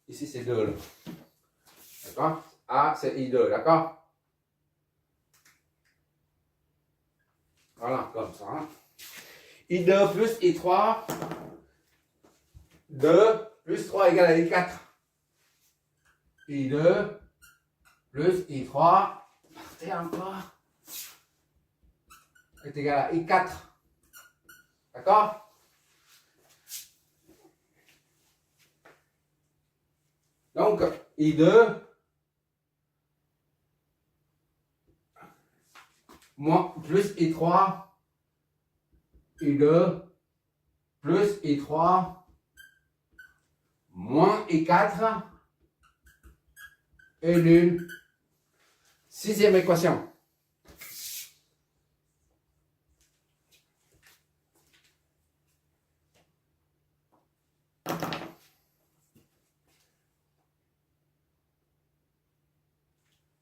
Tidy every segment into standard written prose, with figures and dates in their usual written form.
Ici, c'est 2. D'accord? A, c'est I2. D'accord? Voilà, comme ça. Hein? I2 plus I3. 2 plus 3 égale à I4. I2 plus I3. Partez encore. Est égal à I4. D'accord? Donc, I2 plus I3, I2 plus I3 moins I4 est nul. Sixième équation.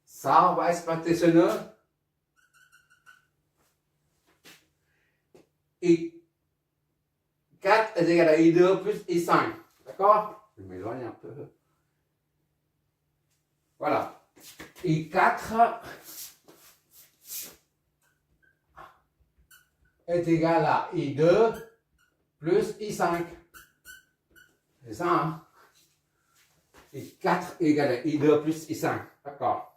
Ça, on va exploiter ce nœud. I4 est égal à I2 plus I5. D'accord? Je m'éloigne un peu. Voilà. I4 est égal à I2 plus I5. C'est ça, hein? I4 est égal à I2 plus I5. D'accord.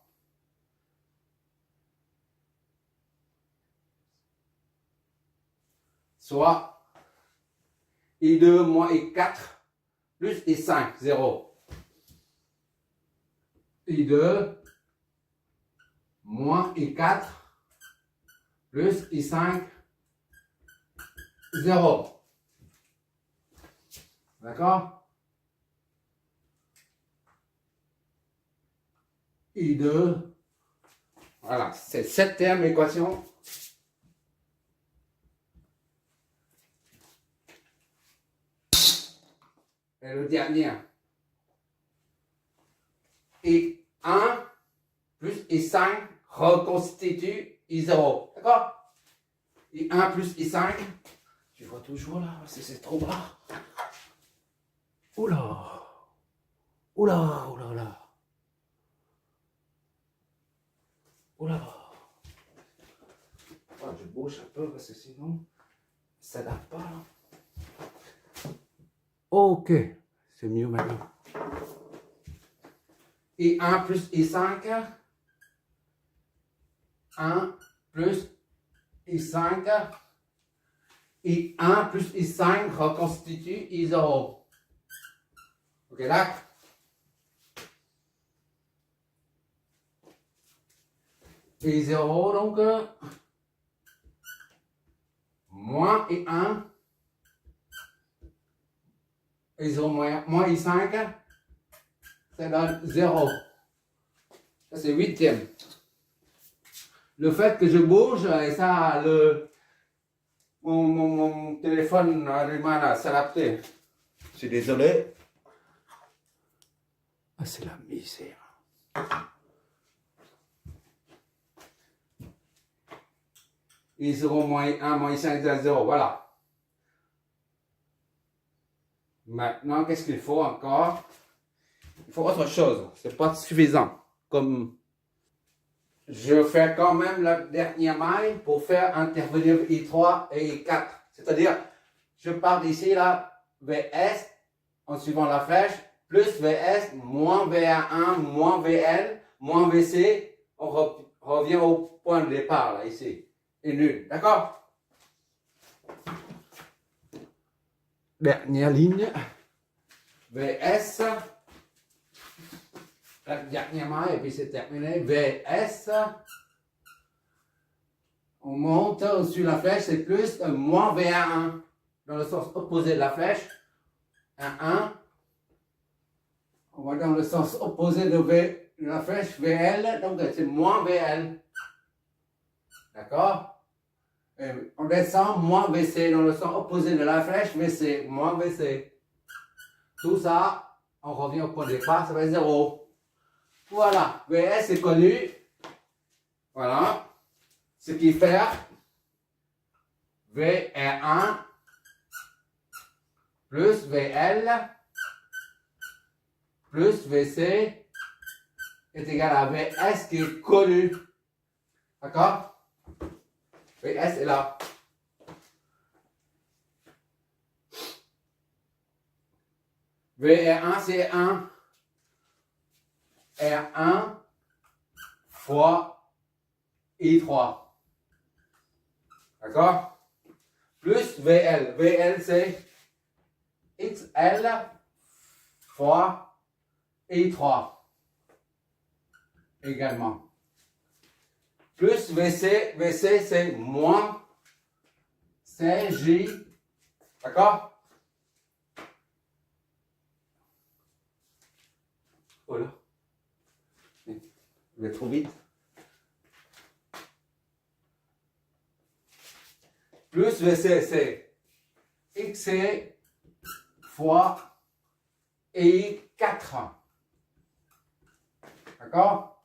Soit I2 moins I4 plus I5, 0. I2 moins I4 plus I5, 0. D'accord? I2, voilà, c'est cette terme équation. Et le dernier. I1 plus I5 reconstitue I0. D'accord? I1 plus I5. Tu vois toujours là, c'est trop bas. Oula. Oula, oula, oula. Oula. Oh, je bouge un peu parce que sinon, ça ne date pas là. Ok, c'est mieux maintenant. I1 plus I5. 1 plus I5. I1 plus I5 reconstitue I0. Ok, là. I0, donc, moins I1. I0 moins I5. Ça donne 0. Ça, c'est huitième. Le fait que je bouge, et ça, mon téléphone a du mal à s'adapter. Je suis désolé. Ah, c'est la misère. I0 moins 1 moins 5 égale 0. Voilà. Maintenant, qu'est-ce qu'il faut encore? Il faut autre chose. C'est pas suffisant. Comme je fais quand même la dernière maille pour faire intervenir I3 et I4. C'est-à-dire, je pars d'ici là, VS, en suivant la flèche, plus VS, moins VA1, moins VL, moins VC. On revient au point de départ, là, ici. Et nul. D'accord? Dernière ligne. VS. La dernière maille, et puis c'est terminé. VS. On monte, on suit la flèche, c'est plus moins VA1. Dans le sens opposé de la flèche. Un 1. On va dans le sens opposé de la flèche VL, donc c'est moins VL. D'accord? On descend moins VC dans le sens opposé de la flèche, VC, moins VC. Tout ça, on revient au point de départ, ça va être 0. Voilà, VS est connu. Voilà. Ce qui fait VR1 plus VL plus VC est égal à VS qui est connu. D'accord? VS est là. VR1 c'est 1. R1 fois I3. D'accord? Plus VL. VL c'est XL fois I3 également. Plus VC. VC c'est moins CJ. D'accord? Voilà. Je vais trop vite. Plus VC, c'est XC fois I4. D'accord?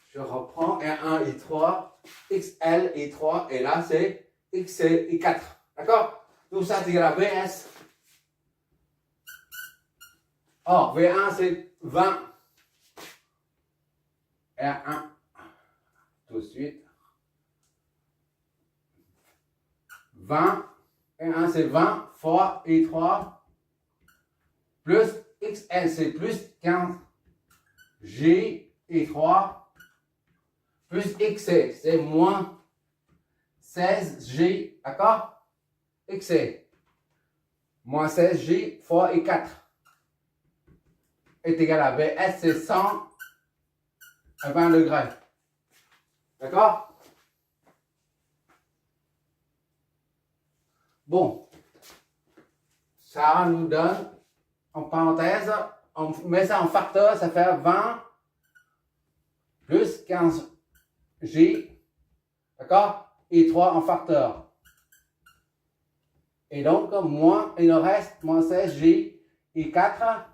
Je reprends R1, I3, XL, I3, et là c'est XC, I4. D'accord? Tout ça, c'est égal à VS. Or, V1, c'est 20. R1, tout de suite. 20, R1 c'est 20 fois I3 plus XL c'est plus 15 G I3 plus XC c'est moins 16 G, d'accord? XC moins 16 G fois I4 est égal à VS c'est 120 degrés, d'accord? Bon, ça nous donne, en parenthèse, on met ça en facteur, ça fait 20 plus 15J, d'accord? Et 3 en facteur. Et donc, moins, il nous reste moins 16J et 4,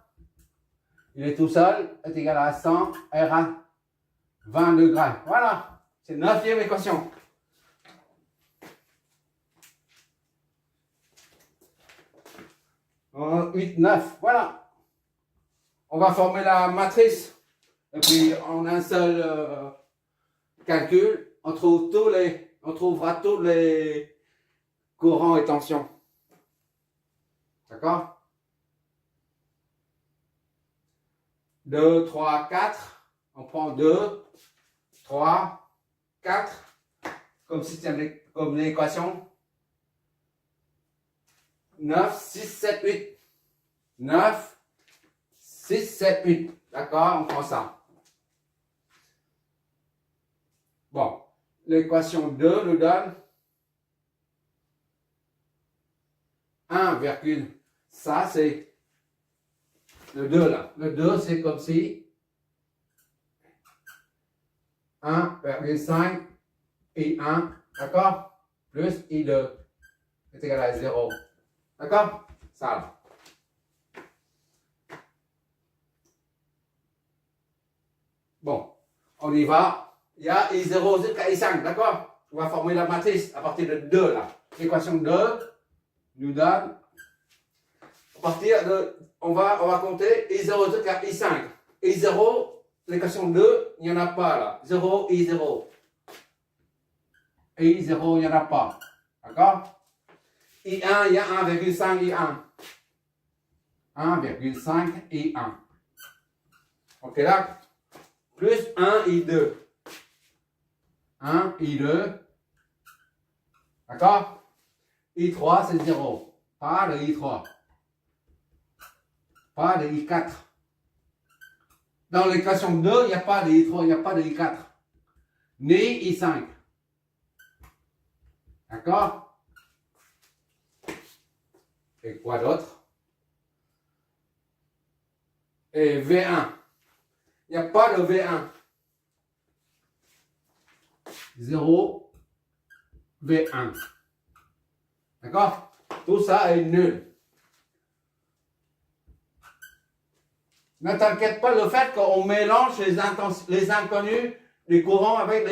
il est tout seul, est égal à 100 R à 20 degrés. Voilà, c'est la 9e équation. 8, 9, voilà. On va former la matrice. Et puis, en un seul calcul, on trouvera tous les courants et tensions. D'accord? 2, 3, 4. On prend 2, 3, 4. Comme système, comme l'équation. 9, 6, 7, 8. 9, 6, 7, 8. D'accord, on prend ça. Bon, l'équation 2 nous donne 1, ça c'est le 2 là. Le 2 c'est comme si 1,5 et 1, d'accord, plus I2 est égal à 0. D'accord? Ça. Bon, on y va. Il y a I0 jusqu'à I5, d'accord? On va former la matrice à partir de 2 là. L'équation 2 nous donne, à partir de, on va compter I0 jusqu'à I5. I0, l'équation 2, il n'y en a pas là. 0, I0. I0, il n'y en a pas. D'accord? I1, il y a 1,5 I1. 1,5 I1. Ok là? Plus 1 I2. 1 I2. D'accord? I3 c'est 0. Pas de I3. Pas de I4. Dans l'équation 2, il n'y a pas de I3, il n'y a pas de I4. Ni I5. D'accord? Et quoi d'autre? Et V1. Il n'y a pas de V1. 0, V1. D'accord? Tout ça est nul. Ne t'inquiète pas le fait qu'on mélange les inconnus des courants avec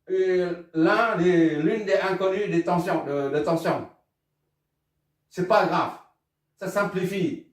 l'une des inconnues des tensions, de tension. C'est pas grave. Ça simplifie.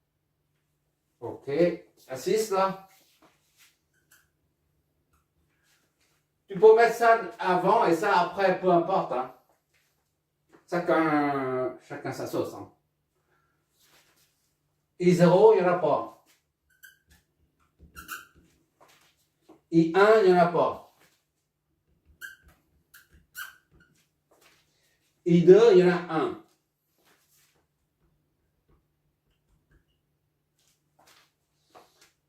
Ok, la 6 là. Tu peux mettre ça avant et ça après, peu importe. Hein. Chacun sa sauce. Hein. I0, il n'y en a pas. I1, il n'y en a pas. I2, il y en a un.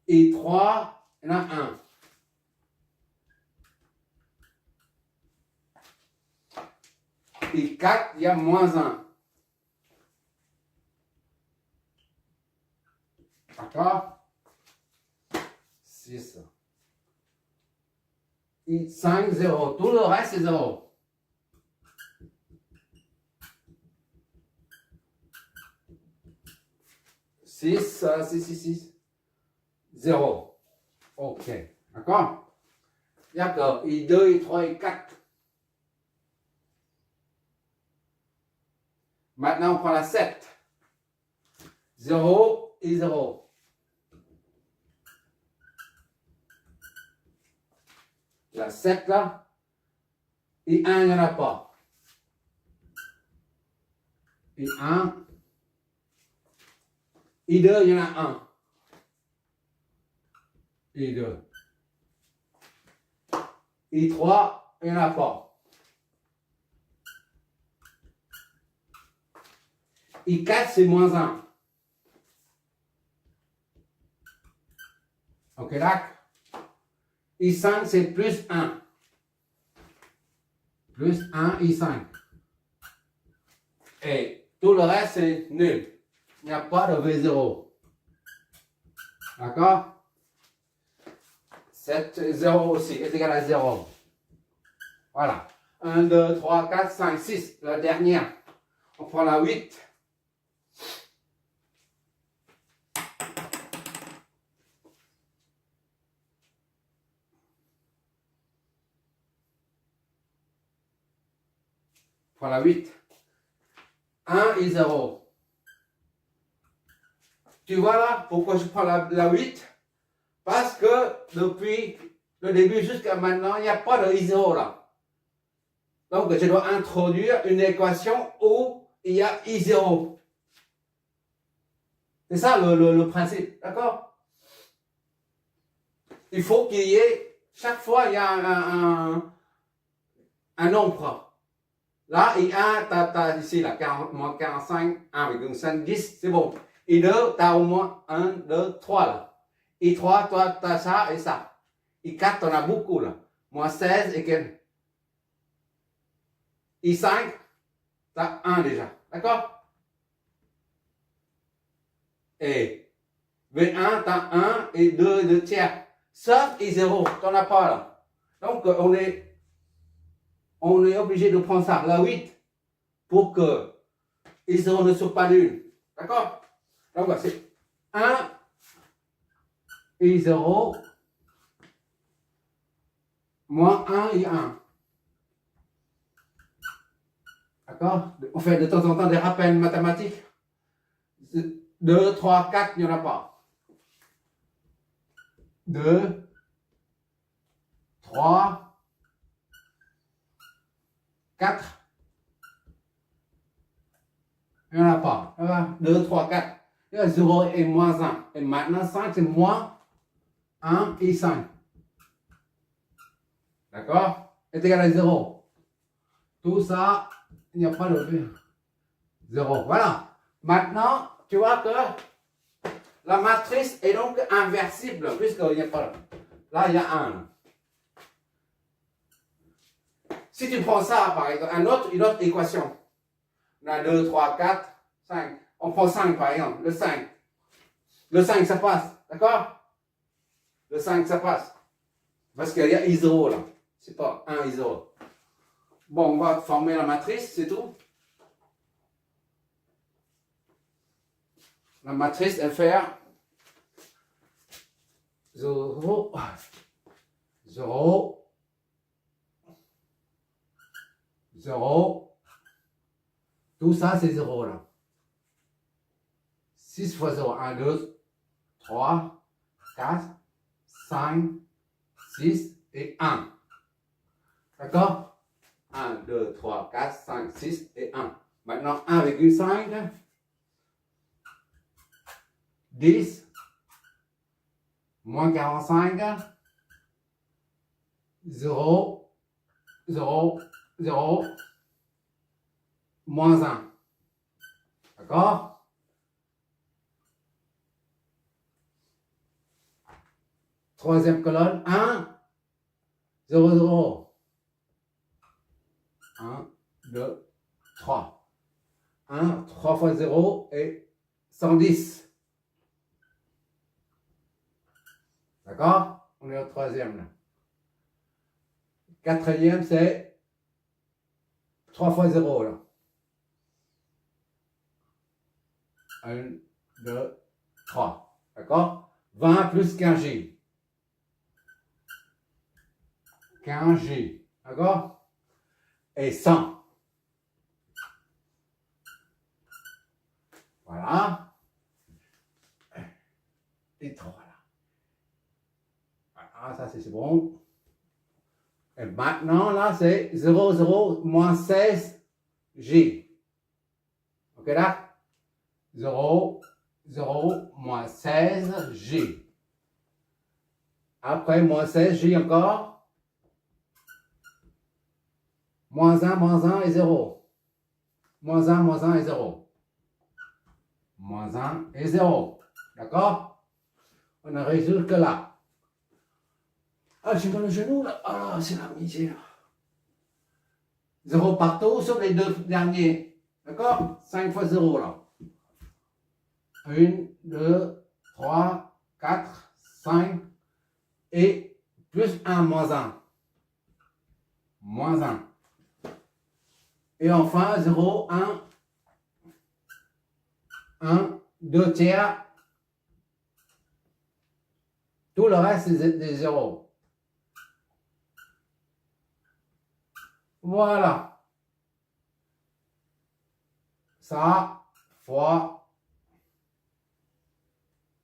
I3, il y en a un. I4, il y a moins 1. D'accord? 6. I5, 0. Tout le reste, c'est 0. Six, 0. Ok. D'accord? D'accord. I2, I3, I4. Maintenant, on prend la 7. 0 et 0. La 7 là. Et 1, il n'y en a pas. Et 1. Et 2, il y en a un. Et 2. Et 3, il n'y en a pas. Et 4, c'est moins 1. Ok, d'accord? Et 5, c'est plus 1. Plus 1, et 5. Et tout le reste, c'est nul. Il n'y a pas de V0. D'accord? 7, 0 aussi, est égal à 0. Voilà. 1, 2, 3, 4, 5, 6. La dernière. On prend la 8. On prend la 8. 1 et 0. Tu vois là, pourquoi je prends la 8? Parce que depuis le début jusqu'à maintenant, il n'y a pas de I0 là. Donc, je dois introduire une équation où il y a I0. C'est ça le principe, d'accord? Il faut qu'il y ait, chaque fois, il y a un nombre. Là, I1, tu as ici, là, 40, moins 45, 1,5, 10, c'est bon. I2, tu as au moins 1, 2, 3 là. I3, toi, tu as ça et ça. I4, tu en as beaucoup là. Moins 16 et quel? I5, tu as 1 déjà. D'accord? Et V1, tu as 1 et 2 tiers. Sauf I0, tu n'en as pas là. Donc, on est obligé de prendre ça, la 8, pour que I0 ne soit pas nul. D'accord? Donc, voilà, c'est 1 I0 moins 1 I1. D'accord? On fait de temps en temps des rappels mathématiques. 2, 3, 4, il n'y en a pas. 2, 3, 4. Il n'y en a pas. 2, 3, 4. 0 et moins 1. Et maintenant, 5, c'est moins 1 et 5. D'accord? Est égal à 0. Tout ça, il n'y a pas de 0. Voilà. Maintenant, tu vois que la matrice est donc inversible, puisqu'il n'y a pas. Là, il y a 1. Si tu prends ça, par exemple, une autre équation. On a 2, 3, 4, 5. On prend 5 par exemple, le 5. Le 5, ça passe, d'accord? Le 5, ça passe. Parce qu'il y a I0 là. C'est pas 1 I0. Bon, on va former la matrice, c'est tout. La matrice, elle fait 0, 0, 0. Tout ça, c'est 0 là. 6 fois 0, 1, 2, 3, 4, 5, 6 et 1. D'accord? 1, 2, 3, 4, 5, 6 et 1. Maintenant, 1,5, 10, moins 45, 0, 0, 0, moins 1. D'accord? Troisième colonne, 1, 0, 0. 1, 2, 3. 1, 3 fois 0 et 110. D'accord? On est au troisième là. Quatrième, c'est 3 fois 0 là. 1, 2, 3. D'accord? 20 plus 15J. 15J. D'accord? Et 100. Voilà. Et 3 là. Voilà, ça c'est bon. Et maintenant là, c'est 0, 0, moins 16J. Ok là? 0, 0, moins 16J. Après, moins 16J encore. Moins 1 et 0. Moins 1 et 0. Moins 1 et 0. D'accord? On ne résout que là. Ah, j'ai mal au genou là. Ah, c'est la misère. 0 partout sur les deux derniers. D'accord? 5 fois 0 là. 1, 2, 3, 4, 5 et plus 1, moins 1. Moins 1. Et enfin 0, 1, 1, 2 tiers. Tout le reste c'est des zéros. Voilà. Ça fois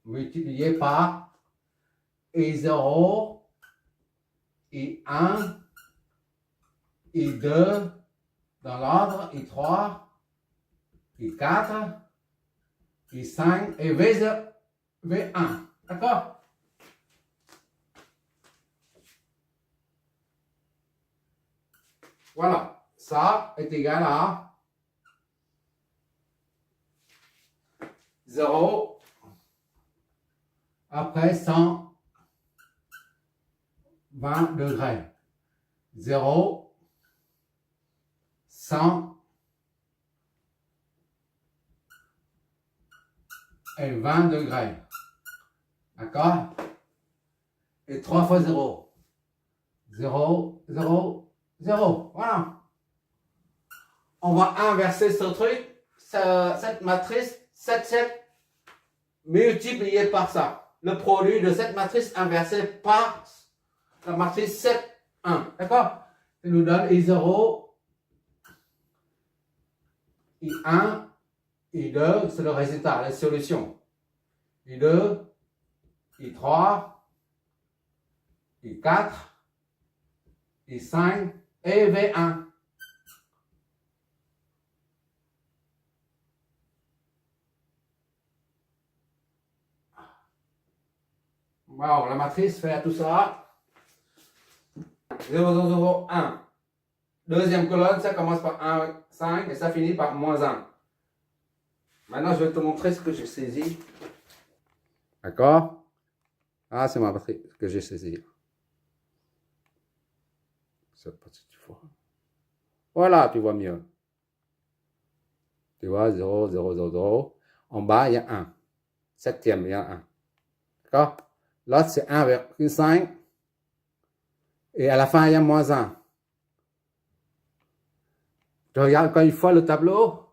multiplié par et 0 et 1 et 2 dans l'ordre et 3 et 4 et 5 et V1. D'accord? Voilà. Ça est égal à 0 après 120 degrés. 0, 100 et 20 degrés. D'accord? Et 3 fois 0. 0, 0, 0. Voilà. On va inverser ce truc, cette matrice 7, 7 multiplié par ça. Le produit de cette matrice inversée par la matrice 7, 1. D'accord? Ça nous donne I0, I1, I2, c'est le résultat, la solution. I2, I3, I4, I5 et V1. Wow, la matrice fait tout ça. 0, 0, 0, 1. Deuxième colonne, ça commence par 1, 5 et ça finit par moins 1. Maintenant, je vais te montrer ce que j'ai saisi. D'accord? Ah, c'est ma matrice que j'ai saisi. C'est pas ce que tu vois. Voilà, tu vois mieux. Tu vois, 0, 0, 0, 0. En bas, il y a 1. Septième, il y a 1. D'accord? L'autre, c'est 1,5. Et à la fin, il y a moins 1. Tu regardes encore une fois le tableau?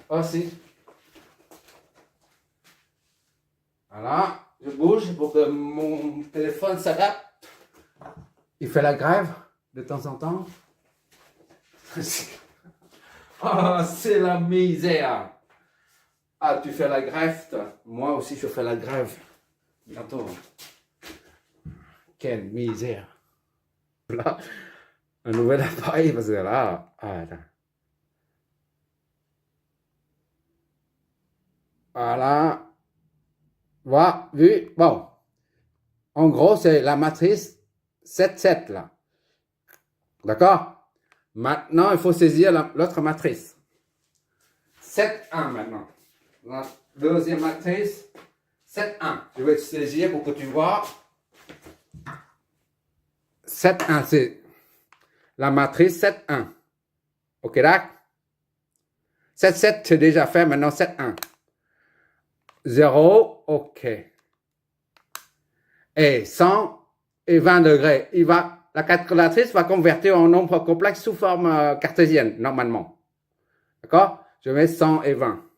Aussi. Voilà. Je bouge pour que mon téléphone s'adapte. Il fait la grève de temps en temps. Oh, c'est la misère. Ah, tu fais la greffe, toi. Moi aussi, je fais la greffe. Bientôt. Quelle misère. Là, un nouvel appareil, parce que là, ah, là. Voilà. Voilà, vu. Bon. En gros, c'est la matrice 7,7 là. D'accord? Maintenant, il faut saisir l'autre matrice. 7,1 maintenant. La deuxième matrice, 7,1. Je vais te saisir pour que tu vois. 7,1, c'est la matrice 7,1. Ok, d'accord? 7,7, c'est déjà fait, maintenant 7,1. 0, ok. Et 100 et 20 degrés. La calculatrice va convertir en nombre complexe sous forme cartésienne, normalement. D'accord? Je mets 100 et 20.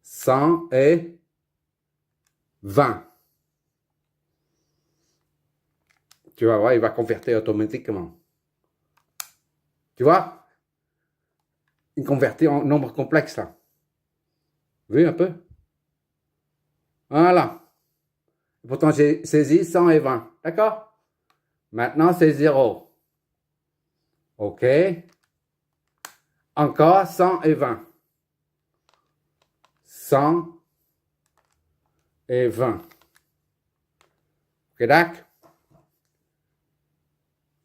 100 et 20. Tu vas voir, il va convertir automatiquement. Tu vois? Il convertit en nombre complexe, là. Vu un peu? Voilà. Pourtant, j'ai saisi 100 et 20. D'accord? Maintenant, c'est 0. OK. Encore 100 et 20. 100 et 20. OK, d'accord?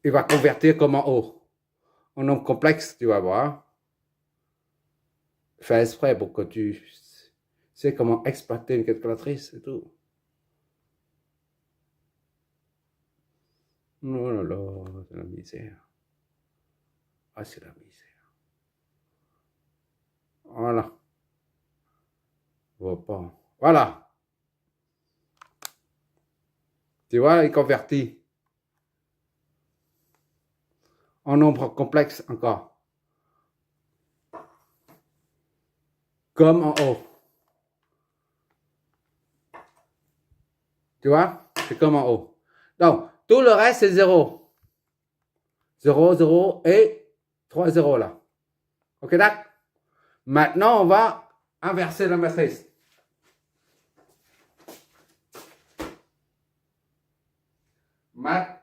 Il va convertir comme en haut. En nombre complexe, tu vas voir. Fais exprès pour que tu sais comment exploiter une calculatrice et tout. Oh là là, c'est la misère. Ah, c'est la misère. Voilà. Voilà. Tu vois, il convertit en nombre complexe encore. Comme en haut. Tu vois? C'est comme en haut. Donc, tout le reste, c'est 0. 0, 0 et 3 0 là. OK, d'accord? Maintenant, on va inverser la matrice. Mat